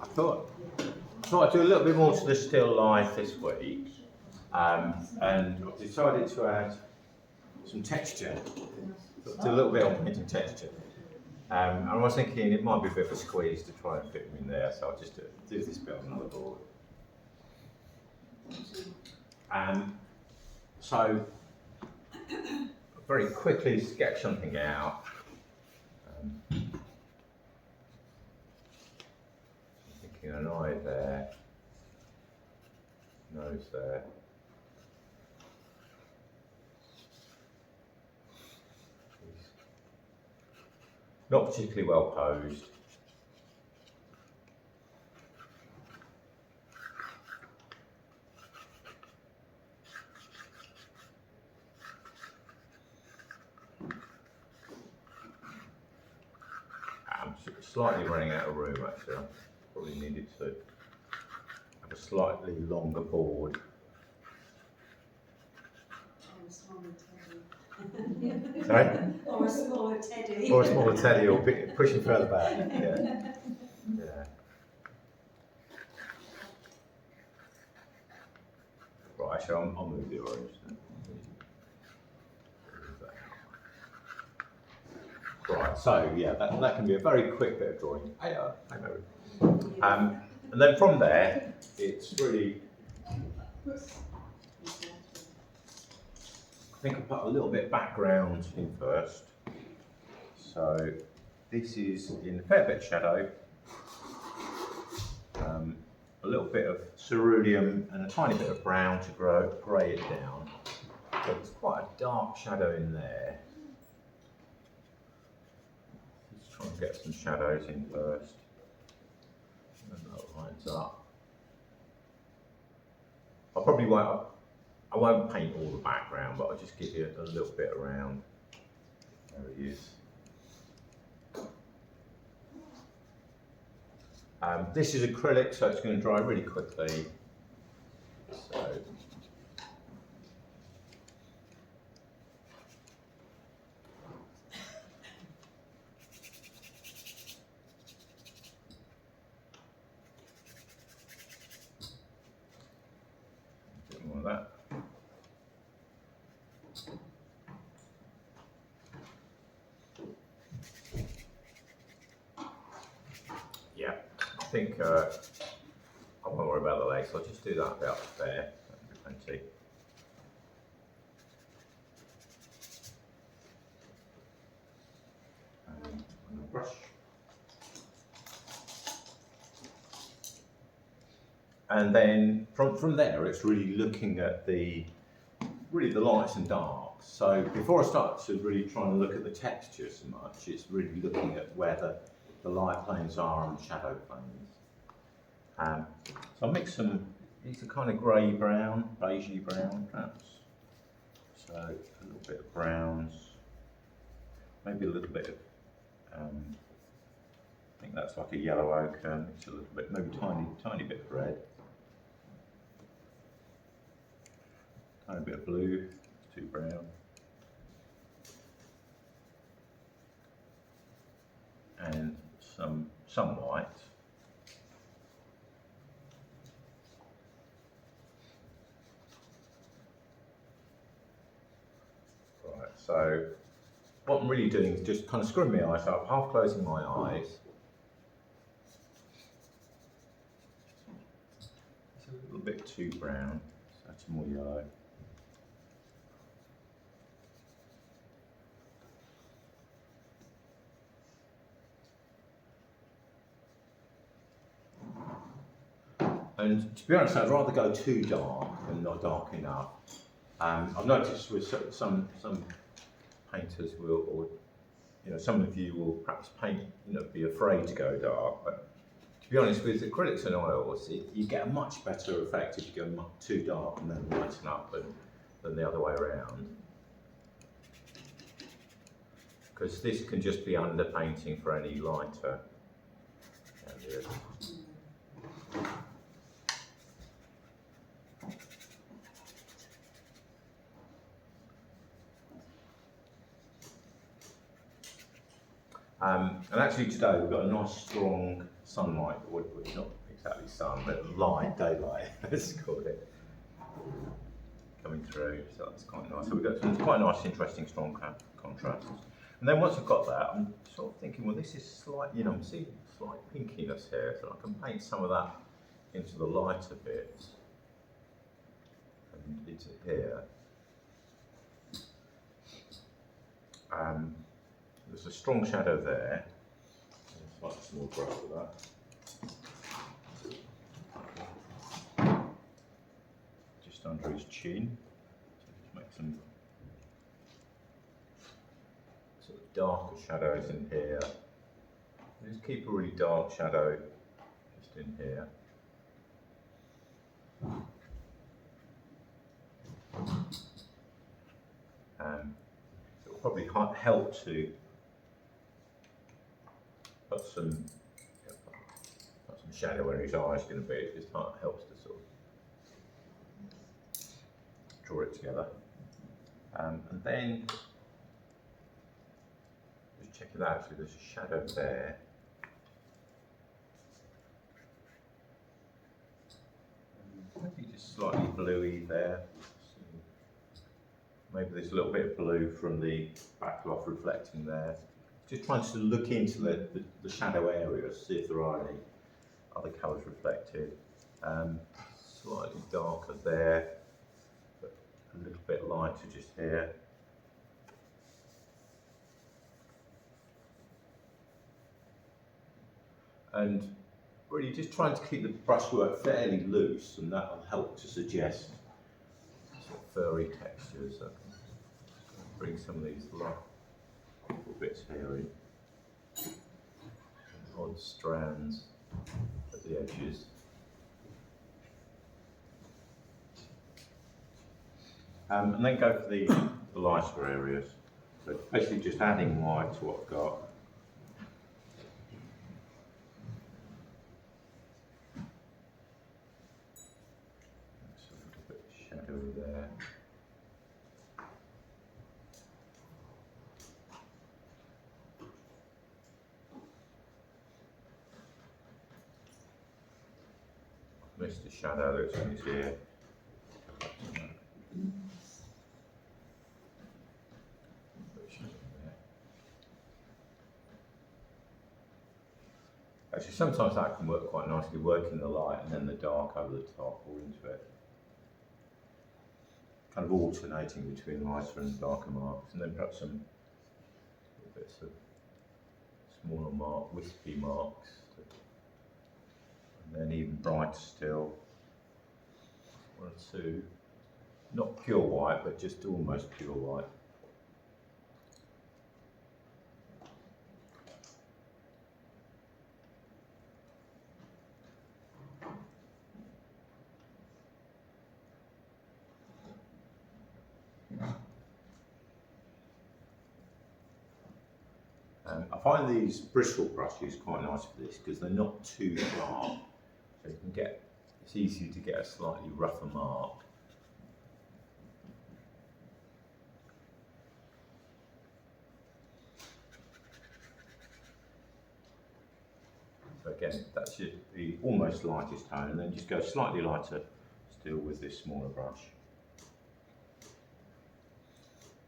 I thought I'd do a little bit more to the still life this week, and I've decided to add some texture, do a little bit on painting texture. And I was thinking it might be a bit of a squeeze to try and fit them in there, so I'll just do this bit on another board. So, very quickly sketch something out. Thinking an eye there, nose there. Not particularly well posed. I'm slightly running out of room actually. I probably needed to have a slightly longer board. Sorry? Or a smaller teddy. Or a smaller teddy, or pushing further back. Yeah. Yeah. Right, so I'll move the orange then. Right, so yeah, that can be a very quick bit of drawing. Hey, Mary. And then from there, it's really, I think I'll put a little bit of background in first. So this is in a fair bit of shadow, a little bit of cerulean and a tiny bit of brown to grey it down. So it's quite a dark shadow in there. Let's try and get some shadows in first. And that lines up. I won't paint all the background, but I'll just give you a little bit around. There he is. This is acrylic, so it's going to dry really quickly. So, a bit more of that. Yeah, I think I won't worry about the legs. I'll just do that about there. That'll be plenty. And a brush. And then from there, it's really looking at the lights and darks. So before I start to really try and look at the texture so much, it's really looking at where the light planes are and the shadow planes. So I'll mix some, these are kind of grey brown, beigey brown perhaps. So a little bit of browns, maybe a little bit of, I think that's like a yellow ochre, mix a little bit, maybe tiny bit of red. Tiny bit of blue, it's too brown. And some white. Right, so what I'm really doing is just kind of screwing my eyes up, half closing my eyes. It's a little bit too brown, so that's more yellow. And to be honest, I'd rather go too dark than not dark enough. I've noticed with some painters will, or some of you will perhaps paint, be afraid to go dark. But to be honest, with acrylics and oils, you get a much better effect if you go too dark and then lighten up than the other way around. Because this can just be underpainting for any lighter areas. And actually today we've got a nice strong sunlight, well, not exactly sun, but light, daylight, let's call it, coming through, so that's quite nice. So we've got some quite nice, interesting, strong contrasts. And then once I've got that, I'm sort of thinking, well, this is slight, you know, I'm seeing slight pinkiness here, so I can paint some of that into the lighter bits and into here. There's a strong shadow there. Slightly small brush for that. Just under his chin. So just make some sort of darker shadows in here. Just keep a really dark shadow just in here. It will probably help to put some shadow where his eyes are going to be. It just helps to sort of draw it together. And then just check it out. So there's a shadow there. Maybe just slightly bluey there. Maybe there's a little bit of blue from the backcloth reflecting there. Just trying to look into the shadow areas, see if there are any other colours reflected. Slightly darker there, but a little bit lighter just here. And really just trying to keep the brushwork fairly loose, and that will help to suggest sort of furry textures. I can bring some of these little bits here in, odd strands at the edges. And then go for the lighter areas. So basically just adding white to what I've got. That's a little bit shadowy there. Missed the shadow that's in his ear. Actually, sometimes that can work quite nicely, working the light and then the dark over the top or into it. Kind of alternating between lighter and darker marks, and then perhaps some bits of smaller wispy marks. And then even brighter still. One or two. Not pure white, but just almost pure white. I find these bristle brushes quite nice for this because they're not too sharp, so you can get, it's easy to get a slightly rougher mark. So again, that should be almost lightest tone, and then just go slightly lighter still with this smaller brush.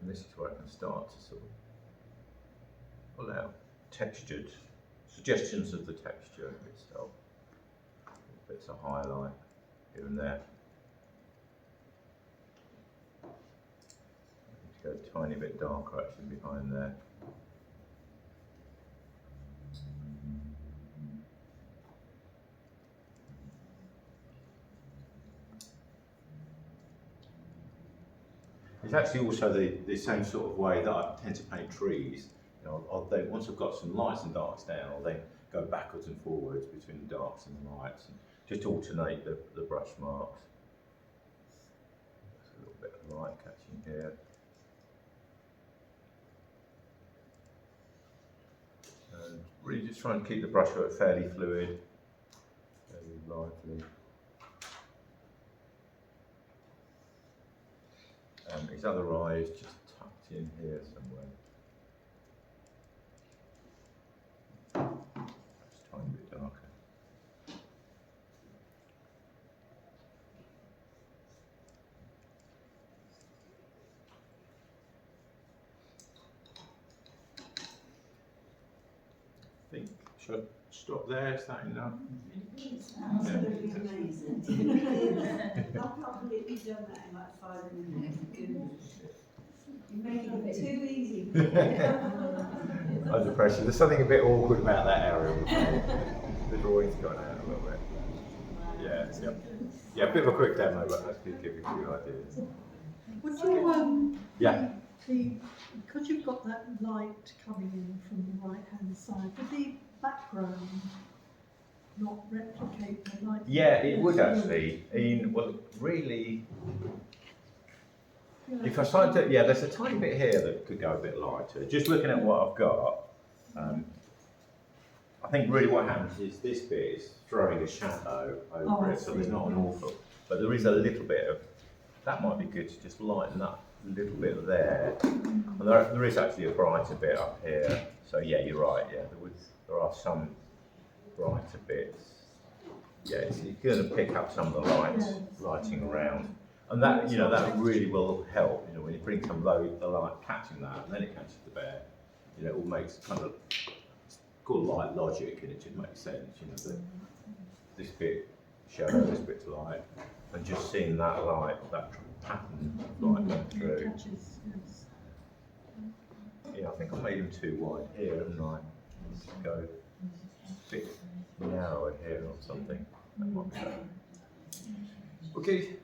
And this is where I can start to sort of pull out textured suggestions of the texture itself. Bits of highlight here and there. I need to go a tiny bit darker actually behind there. It's actually also the same sort of way that I tend to paint trees. You know, once I've got some lights and darks down, I'll then go backwards and forwards between the darks and the lights, and just alternate the brush marks. There's a little bit of light catching here. And really just trying to keep the brushwork fairly fluid, fairly lively. His other eye is just tucked in here somewhere. think, should I stop there? Is that enough? Absolutely amazing. I've probably done that in like 5 minutes. Goodness. You're making it too easy. Under pressure. There's something a bit awkward about that area. The drawing's gone out a little bit. Yeah, a bit of a quick demo, but hopefully give you a few ideas. Would you, Yeah. because you've got that light coming in from the right-hand side, would the background not replicate the light? Yeah, it would actually. Really, if I tried to, there's a tiny bit here that could go a bit lighter. Just looking at what I've got, I think really what happens is this bit is throwing a shadow over it, so there's not an awful, but there is a little bit of, that might be good to just lighten up a little bit there. And there is actually a brighter bit up here, so yeah, you're right, there are some brighter bits. Yeah, it's going to pick up some of the lighting around. And that, that really will help, when you bring some of the light catching that, and then it catches the bear, it all makes kind of, it's called light logic, and it just makes sense, that this bit shadow, this bit's light, and just seeing that light, that pattern of light going through. Catches, yes. Yeah, I think I made them too wide here, haven't I? Just go a bit narrower here or something. That might be better. Okay.